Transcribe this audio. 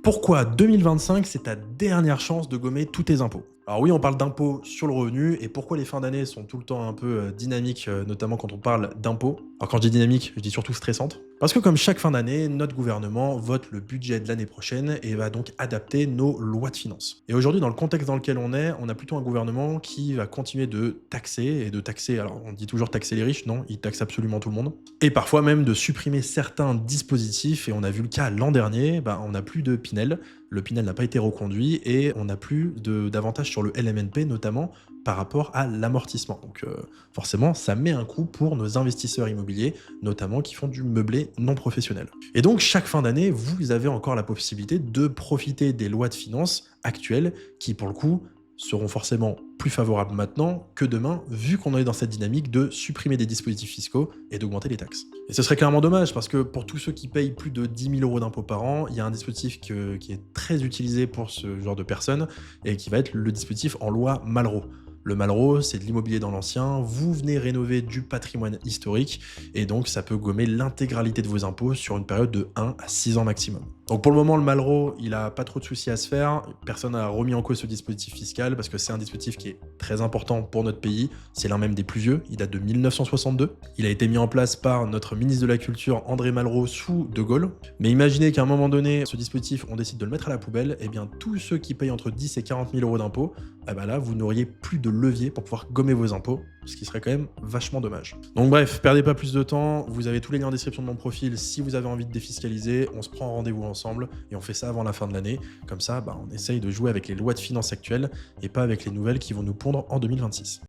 Pourquoi 2025, c'est ta dernière chance de gommer tous tes impôts? Alors oui, on parle d'impôts sur le revenu et pourquoi les fins d'année sont tout le temps un peu dynamiques, notamment quand on parle d'impôts. Alors quand je dis dynamique, je dis surtout stressantes. Parce que comme chaque fin d'année, notre gouvernement vote le budget de l'année prochaine et va donc adapter nos lois de finances. Et aujourd'hui, dans le contexte dans lequel on a plutôt un gouvernement qui va continuer de taxer et de taxer, alors on dit toujours taxer les riches, non, il taxe absolument tout le monde. Et parfois même de supprimer certains dispositifs, et on a vu le cas l'an dernier, on n'a plus de Pinel, le Pinel n'a pas été reconduit et on n'a plus d'avantages sur le LMNP, notamment par rapport à l'amortissement. Donc forcément, ça met un coût pour nos investisseurs immobiliers, notamment qui font du meublé non professionnel. Et donc chaque fin d'année, vous avez encore la possibilité de profiter des lois de finances actuelles qui, pour le coup, seront forcément plus favorables maintenant que demain, vu qu'on est dans cette dynamique de supprimer des dispositifs fiscaux et d'augmenter les taxes. Et ce serait clairement dommage, parce que pour tous ceux qui payent plus de 10 000 € d'impôts par an, il y a un dispositif qui est très utilisé pour ce genre de personnes, et qui va être le dispositif en loi Malraux. Le Malraux, c'est de l'immobilier dans l'ancien, vous venez rénover du patrimoine historique, et donc ça peut gommer l'intégralité de vos impôts sur une période de 1 à 6 ans maximum. Donc pour le moment, le Malraux, il a pas trop de soucis à se faire, personne n'a remis en cause ce dispositif fiscal, parce que c'est un dispositif qui est très important pour notre pays, c'est l'un même des plus vieux, il date de 1962. Il a été mis en place par notre ministre de la Culture, André Malraux, sous De Gaulle. Mais imaginez qu'à un moment donné, ce dispositif, on décide de le mettre à la poubelle, et bien tous ceux qui payent entre 10 et 40 000 € d'impôts, là, vous n'auriez plus de levier pour pouvoir gommer vos impôts, ce qui serait quand même vachement dommage. Donc bref, perdez pas plus de temps, vous avez tous les liens en description de mon profil si vous avez envie de défiscaliser, on se prend rendez-vous ensemble et on fait ça avant la fin de l'année. Comme ça, on essaye de jouer avec les lois de finances actuelles et pas avec les nouvelles qui vont nous pondre en 2026.